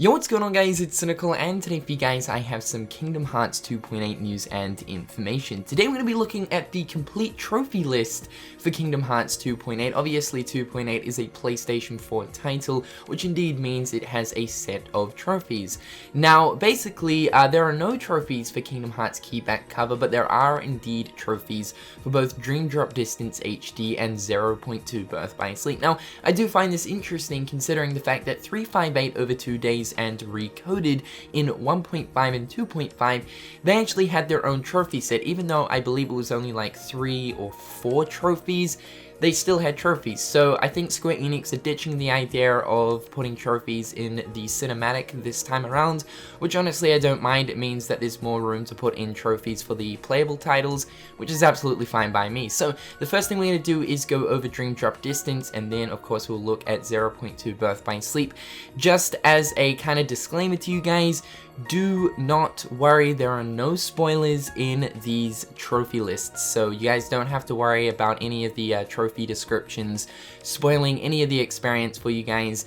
Yo, what's going on guys, it's Cynical, and today for you guys I have some Kingdom Hearts 2.8 news and information. Today we're going to be looking at the complete trophy list for Kingdom Hearts 2.8. Obviously 2.8 is a PlayStation 4 title, which indeed means it has a set of trophies. Now basically there are no trophies for Kingdom Hearts Keyback Cover, but there are indeed trophies for both Dream Drop Distance HD and 0.2 Birth by Sleep. Now I do find this interesting considering the fact that 358 over 2 days and Recoded in 1.5 and 2.5, they actually had their own trophy set. Even though I believe it was only like 3 or 4 trophies, they still had trophies. So I think Square Enix are ditching the idea of putting trophies in the cinematic this time around, which honestly I don't mind. It means that there's more room to put in trophies for the playable titles, which is absolutely fine by me. So the first thing we're going to do is go over Dream Drop Distance, and then of course we'll look at 0.2 Birth by Sleep. Just as a kind of disclaimer to you guys, do not worry, there are no spoilers in these trophy lists, so you guys don't have to worry about any of the trophy descriptions spoiling any of the experience for you guys.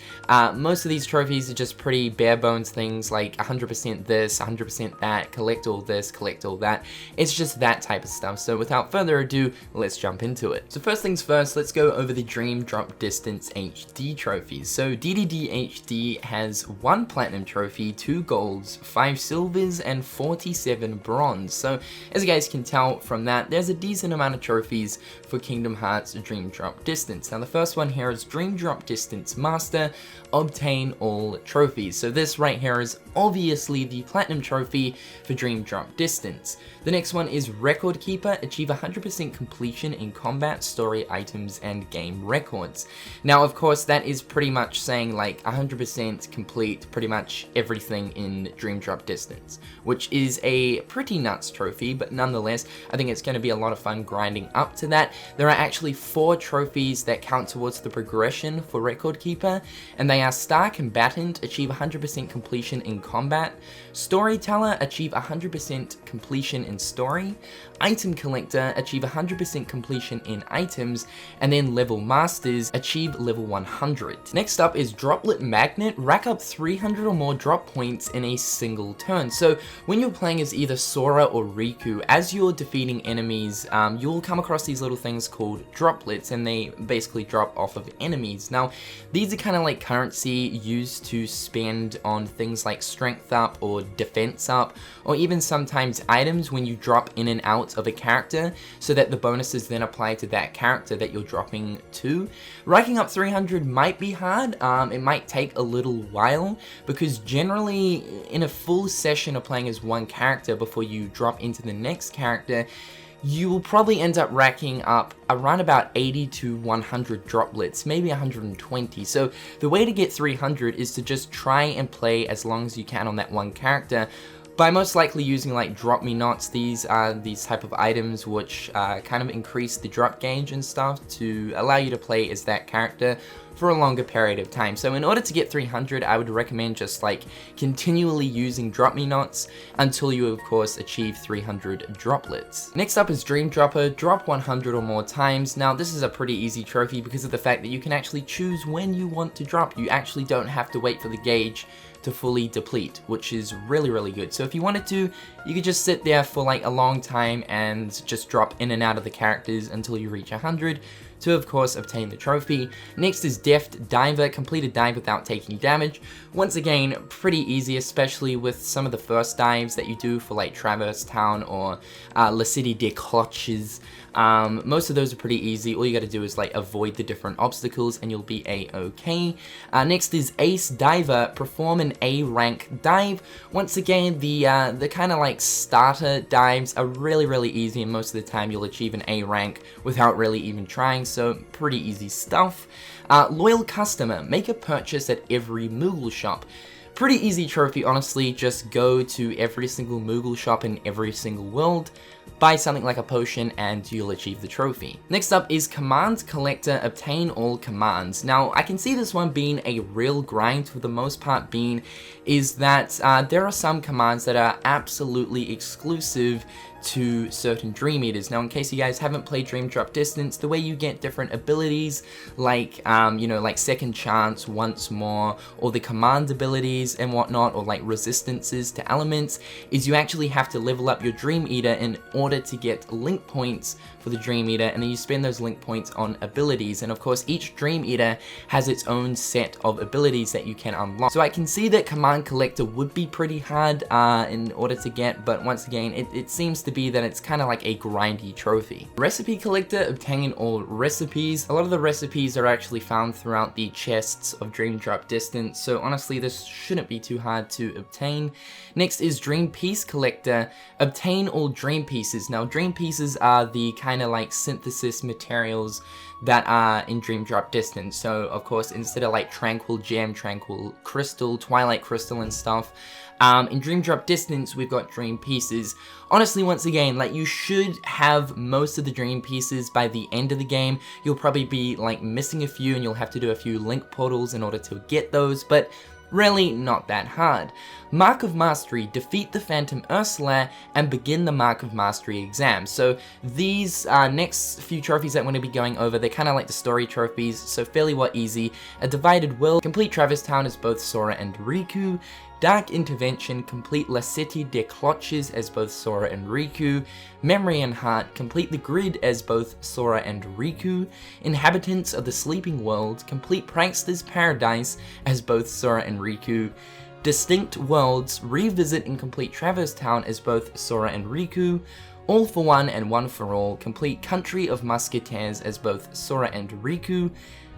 Most of these trophies are just pretty bare bones things like 100% this, 100% that, collect all this, collect all that. It's just that type of stuff. So without further ado, let's jump into it. So first things first, let's go over the Dream Drop Distance HD trophies. So DDD HD has 1 Platinum trophy, 2 golds, 5 silvers, and 47 bronze. So as you guys can tell from that, there's a decent amount of trophies for Kingdom Hearts Dream Drop Distance. Now the first one here is Dream Drop Distance Master, obtain all trophies. So this right here is obviously the Platinum trophy for Dream Drop Distance. The next one is Record Keeper, achieve 100% completion in combat, story, items, and game records. Now of course that is pretty much saying like 100% complete pretty much everything in Dream Drop Distance, which is a pretty nuts trophy, but nonetheless I think it's going to be a lot of fun grinding up to that. There are actually 4 trophies that count towards the progression for Record Keeper, and they are Star Combatant, achieve 100% completion in combat, Storyteller, achieve 100% completion in story, Item Collector, achieve 100% completion in items, and then Level Masters, achieve level 100. Next up is Droplet Magnet, rack up 300 or more drop points in a single turn. So when you're playing as either Sora or Riku, as you're defeating enemies, you'll come across these little things called droplets, and they basically drop off of enemies. Now these are kind of like currency used to spend on things like strength up or defense up, or even sometimes items when you drop in and out of a character, so that the bonuses then apply to that character that you're dropping to. Racking up 300 might be hard, it might take a little while, because generally in a full session of playing as one character before you drop into the next character, you will probably end up racking up around about 80 to 100 droplets, maybe 120. So the way to get 300 is to just try and play as long as you can on that one character, by most likely using like Drop Me Nots. These are these type of items which kind of increase the drop gauge and stuff to allow you to play as that character for a longer period of time. So in order to get 300, I would recommend just like continually using Drop Me Nots until you of course achieve 300 droplets. Next up is Dream Dropper, drop 100 or more times. Now this is a pretty easy trophy because of the fact that you can actually choose when you want to drop. You actually don't have to wait for the gauge to fully deplete, which is really good. So if you wanted to, you could just sit there for like a long time and just drop in and out of the characters until you reach 100 to of course obtain the trophy. Next is Deft Diver, complete a dive without taking damage. Once again, pretty easy, especially with some of the first dives that you do for like Traverse Town or La City des Cloches. Most of those are pretty easy. All you gotta do is like avoid the different obstacles and you'll be a-okay. Next is Ace Diver, perform an A rank dive. Once again, the kind of like starter dives are really easy, and most of the time you'll achieve an A rank without really even trying, so pretty easy stuff. Loyal Customer, make a purchase at every Moogle shop. Pretty easy trophy, honestly. Just go to every single Moogle shop in every single world, buy something like a potion, and you'll achieve the trophy. Next up is Command Collector, obtain all commands. Now I can see this one being a real grind, for the most part being is that there are some commands that are absolutely exclusive to certain Dream Eaters. Now, in case you guys haven't played Dream Drop Distance, the way you get different abilities, like, you know, like Second Chance, Once More, or the command abilities, abilities and whatnot, or like resistances to elements, is you actually have to level up your Dream Eater in order to get link points for the Dream Eater, and then you spend those link points on abilities. And of course, each Dream Eater has its own set of abilities that you can unlock. So I can see that Command Collector would be pretty hard in order to get, but once again, it seems to be that it's kind of like a grindy trophy. Recipe Collector, obtain all recipes. A lot of the recipes are actually found throughout the chests of Dream Drop Distance, so honestly this shouldn't be too hard to obtain. Next is Dream Piece Collector, obtain all dream pieces. Now dream pieces are the kind of like synthesis materials that are in Dream Drop Distance. So of course, instead of like Tranquil Gem, Tranquil Crystal, Twilight Crystal and stuff, in Dream Drop Distance we've got dream pieces. Honestly, once again, like you should have most of the dream pieces by the end of the game. You'll probably be like missing a few and you'll have to do a few link portals in order to get those, but really not that hard. Mark of Mastery, defeat the Phantom Ursula and begin the Mark of Mastery exam. So these next few trophies that I'm going to be going over, they're kind of like the story trophies, so fairly easy. A Divided Will, complete Travis Town as both Sora and Riku. Dark Intervention, complete La Cité des Cloches as both Sora and Riku. Memory and Heart, complete the Grid as both Sora and Riku. Inhabitants of the Sleeping World, complete Prankster's Paradise as both Sora and Riku. Distinct Worlds, revisit and complete Traverse Town as both Sora and Riku. All for One and One for All, complete Country of Musketeers as both Sora and Riku.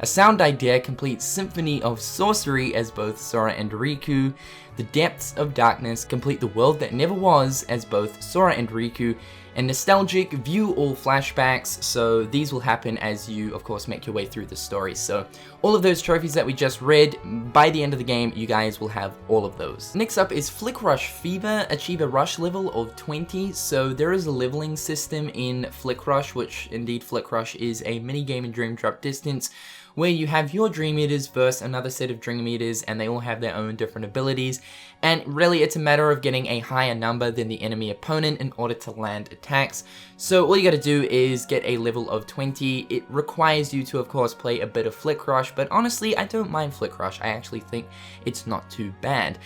A Sound Idea, complete Symphony of Sorcery as both Sora and Riku. The Depths of Darkness, complete The World That Never Was as both Sora and Riku. And Nostalgic, view all flashbacks, so these will happen as you, of course, make your way through the story. So all of those trophies that we just read, by the end of the game, you guys will have all of those. Next up is Flick Rush Fever, achieve a rush level of 20. So there is a leveling system in Flick Rush, which indeed Flick Rush is a mini-game in Dream Drop Distance, where you have your Dream Eaters versus another set of Dream Eaters, and they all have their own different abilities, and really it's a matter of getting a higher number than the enemy opponent in order to land attacks. So all you gotta do is get a level of 20. It requires you to, of course, play a bit of Flick Rush, but honestly, I don't mind Flick Rush. I actually think it's not too bad.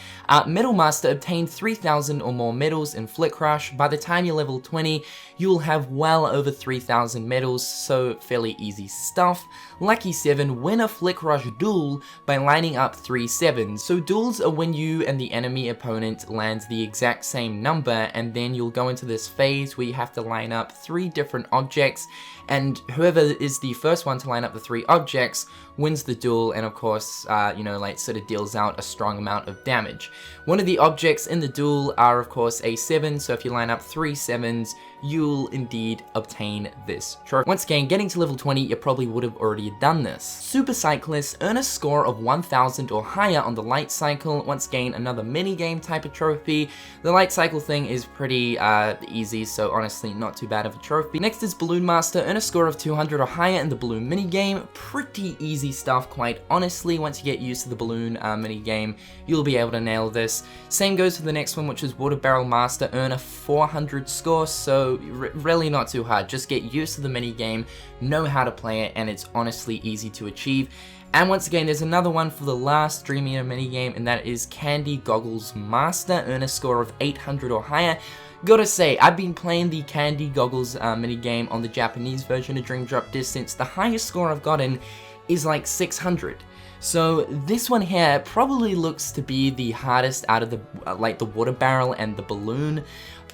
Medal Master, obtain 3,000 or more medals in Flick Rush. By the time you're level 20, you will have well over 3,000 medals, so fairly easy stuff. Lucky 7, win a Flick Rush duel by lining up 3 7s. So duels are when you and the enemy opponent land the exact same number, and then you'll go into this phase where you have to line up 3 different objects, and whoever is the first one to line up the 3 objects wins the duel, and of course, you know, like sort of deals out a strong amount of damage. One of the objects in the duel are, of course, a 7, so if you line up 3 7s, you'll indeed obtain this trophy. Once again, getting to level 20, you probably would have already done this. Super Cyclist, earn a score of 1,000 or higher on the Light Cycle. Once again, another mini-game type of trophy. The Light Cycle thing is pretty easy, so honestly, not too bad of a trophy. Next is Balloon Master, earn a score of 200 or higher in the Balloon mini-game. Pretty easy stuff, quite honestly. Once you get used to the Balloon mini-game, you'll be able to nail this. Same goes for the next one, which is Water Barrel Master, earn a 400 score, so really not too hard. Just get used to the mini game, know how to play it, and it's honestly easy to achieve. And once again, there's another one for the last Dream Eater mini game, and that is Candy Goggles Master, earn a score of 800 or higher. Gotta say, I've been playing the Candy Goggles mini game on the Japanese version of Dream Drop Distance. The highest score I've gotten is like 600. So this one here probably looks to be the hardest out of the like the water barrel and the balloon.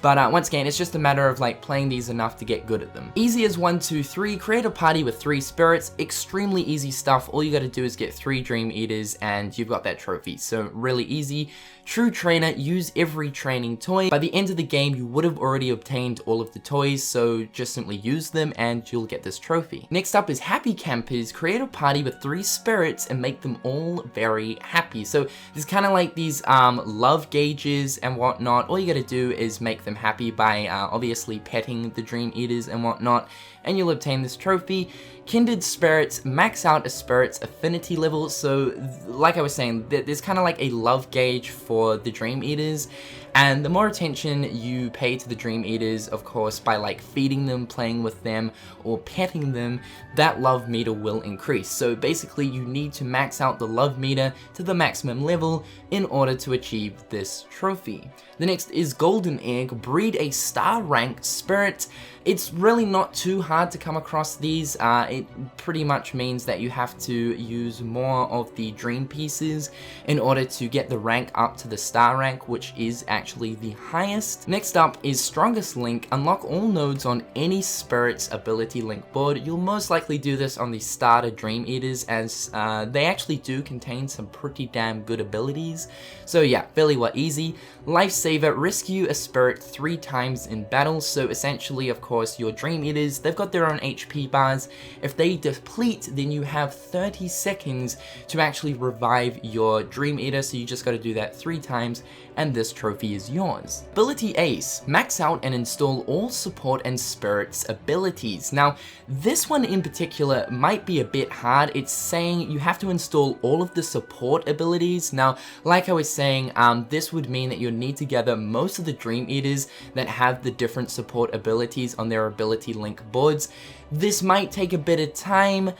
But once again, it's just a matter of like playing these enough to get good at them. Easy as 1, 2, 3, create a party with 3 spirits. Extremely easy stuff. All you gotta do is get 3 Dream Eaters and you've got that trophy. So really easy. True Trainer, use every training toy. By the end of the game, you would have already obtained all of the toys, so just simply use them and you'll get this trophy. Next up is Happy Campers, create a party with 3 spirits and make them all very happy. So there's kind of like these love gauges and whatnot. All you gotta do is make them happy by obviously petting the Dream Eaters and whatnot, and you'll obtain this trophy. Kindred Spirits max out a spirit's affinity level, so like I was saying, there's kind of like a love gauge for the Dream Eaters, and the more attention you pay to the Dream Eaters, of course, by like feeding them, playing with them, or petting them, that love meter will increase. So basically you need to max out the love meter to the maximum level in order to achieve this trophy. The next is Golden Egg, breed a star rank spirit. It's really not too hard to come across these. It pretty much means that you have to use more of the dream pieces in order to get the rank up to the star rank, which is actually the highest. Next up is Strongest Link. Unlock all nodes on any spirit's ability link board. You'll most likely do this on the starter Dream Eaters, as they actually do contain some pretty damn good abilities. So yeah, fairly easy. Lifesaver, rescue a spirit 3 times in battle. So essentially, of course, your Dream Eaters, they've got their own HP bars. If they deplete, then you have 30 seconds to actually revive your Dream Eater, so you just got to do that 3 times, and this trophy is yours. Ability Ace, max out and install all support and spirits abilities. Now, this one in particular might be a bit hard. It's saying you have to install all of the support abilities. Now, like I was saying, this would mean that you'll need to gather most of the Dream Eaters that have the different support abilities on their ability link boards. This might take a bit of time,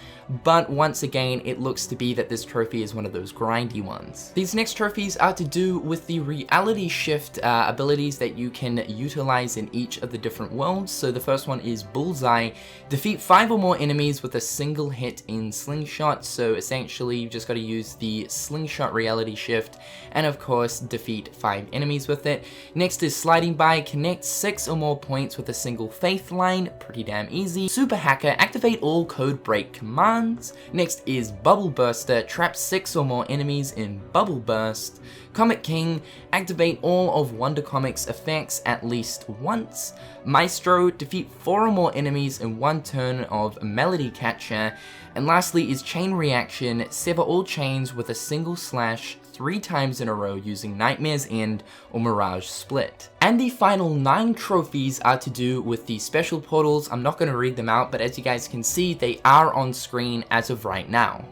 but once again, it looks to be that this trophy is one of those grindy ones. These next trophies are to do with the reality shift abilities that you can utilize in each of the different worlds. So the first one is Bullseye. Defeat 5 or more enemies with a single hit in Slingshot. So essentially, you've just got to use the Slingshot reality shift, and of course, defeat 5 enemies with it. Next is Sliding By. Connect 6 or more points with a single faith line. Pretty damn easy. Super Hacker, activate all code break commands. Next is Bubble Burster, trap 6 or more enemies in Bubble Burst. Comic King, activate all of Wonder Comics effects at least once. Maestro, defeat 4 or more enemies in 1 turn of Melody Catcher. And lastly is Chain Reaction, sever all chains with a single slash 3 times in a row using Nightmare's End or Mirage Split. And the final 9 trophies are to do with the special portals. I'm not going to read them out, but as you guys can see, they are on screen as of right now.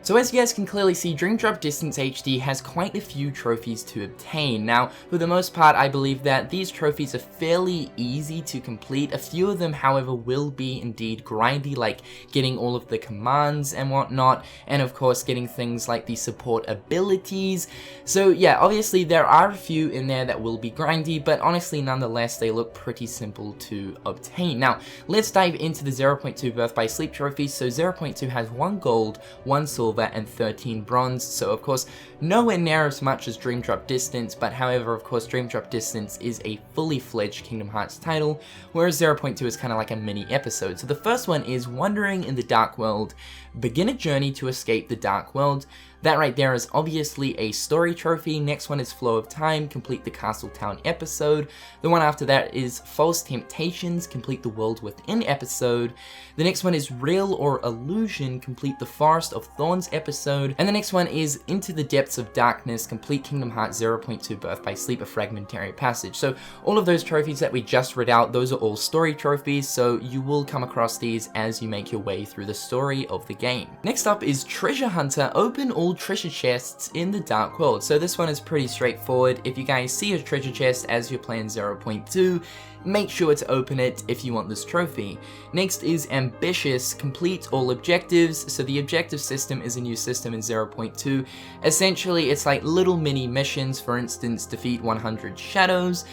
So as you guys can clearly see, Dream Drop Distance HD has quite a few trophies to obtain. Now, for the most part, I believe that these trophies are fairly easy to complete. A few of them, however, will be indeed grindy, like getting all of the commands and whatnot, and of course getting things like the support abilities. So yeah, obviously there are a few in there that will be grindy, but honestly, nonetheless, they look pretty simple to obtain. Now, let's dive into the 0.2 Birth by Sleep trophies. So 0.2 has 1 gold, 1 silver, and 13 bronze, so of course nowhere near as much as Dream Drop Distance, but however, of course, Dream Drop Distance is a fully fledged Kingdom Hearts title, whereas 0.2 is kind of like a mini episode. So the first one is Wandering in the Dark World, begin a journey to escape the Dark World. That right there is obviously a story trophy. Next one is Flow of Time, complete the Castle Town episode. The one after that is False Temptations, complete the World Within episode. The next one is Real or Illusion, complete the Forest of Thorns episode. And the next one is Into the Depths of Darkness, complete Kingdom Hearts 0.2 Birth by Sleep, a Fragmentary Passage. So all of those trophies that we just read out, those are all story trophies, so you will come across these as you make your way through the story of the game. Next up is Treasure Hunter, open all treasure chests in the Dark World. So this one is pretty straightforward. If you guys see a treasure chest as you're playing 0.2, make sure to open it if you want this trophy. Next is Ambitious, complete all objectives. So the objective system is a new system in 0.2. Essentially, it's like little mini missions. For instance, defeat 100 shadows,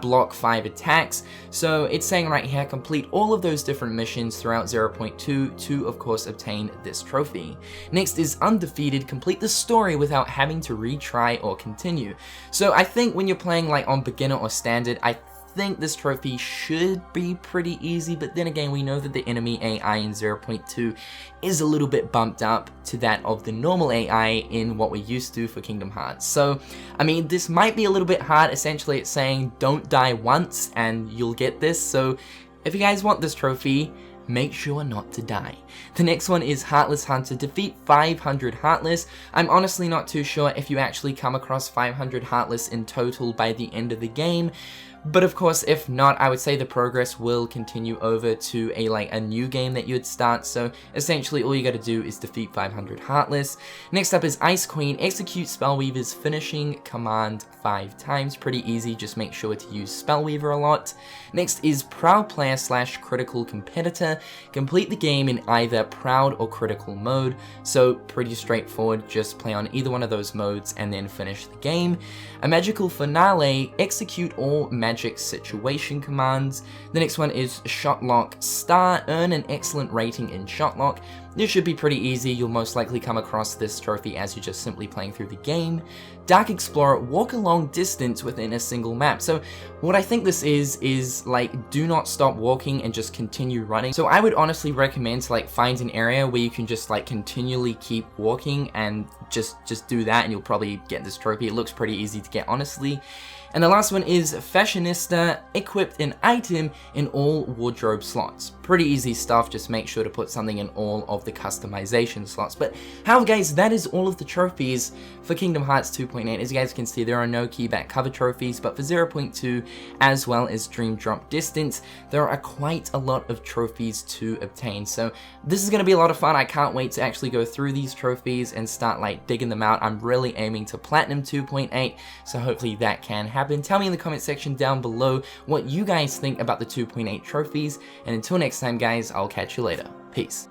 block 5 attacks. So it's saying right here, complete all of those different missions throughout 0.2 to, of course, obtain this trophy. Next is Undefeated, complete the story without having to retry or continue. So I think when you're playing like on beginner or standard, I think this trophy should be pretty easy, but then again, we know that the enemy AI in 0.2 is a little bit bumped up to that of the normal AI in what we're used to for Kingdom Hearts. So, I mean, this might be a little bit hard. Essentially, it's saying don't die once and you'll get this. So, if you guys want this trophy, make sure not to die. The next one is Heartless Hunter, defeat 500 Heartless. I'm honestly not too sure if you actually come across 500 Heartless in total by the end of the game, but of course if not, I would say the progress will continue over to a new game that you'd start, so essentially all you gotta do is defeat 500 Heartless. Next up is Ice Queen, execute Spellweaver's finishing command 5 times, pretty easy, just make sure to use Spellweaver a lot. Next is Proud Player / Critical Competitor, complete the game in either Proud or Critical mode, so pretty straightforward, just play on either one of those modes and then finish the game. A Magical Finale, execute all magic situation commands. The next one is Shotlock Star, earn an excellent rating in Shotlock. This should be pretty easy, you'll most likely come across this trophy as you're just simply playing through the game. Dark Explorer, walk a long distance within a single map. So what I think this is like, do not stop walking and just continue running. So I would honestly recommend to find an area where you can just continually keep walking and just do that, and you'll probably get this trophy. It looks pretty easy to get, honestly. And the last one is Fashionista, equipped an item in all wardrobe slots. Pretty easy stuff, just make sure to put something in all of the customization slots. But however guys, that is all of the trophies for Kingdom Hearts 2.8. As you guys can see, there are no keyback cover trophies, but for 0.2 as well as Dream Drop Distance, there are quite a lot of trophies to obtain. So this is going to be a lot of fun. I can't wait to actually go through these trophies and start digging them out. I'm really aiming to Platinum 2.8, so hopefully that can happen. Tell me in the comment section down below what you guys think about the 2.8 trophies, and until next time guys, I'll catch you later. Peace.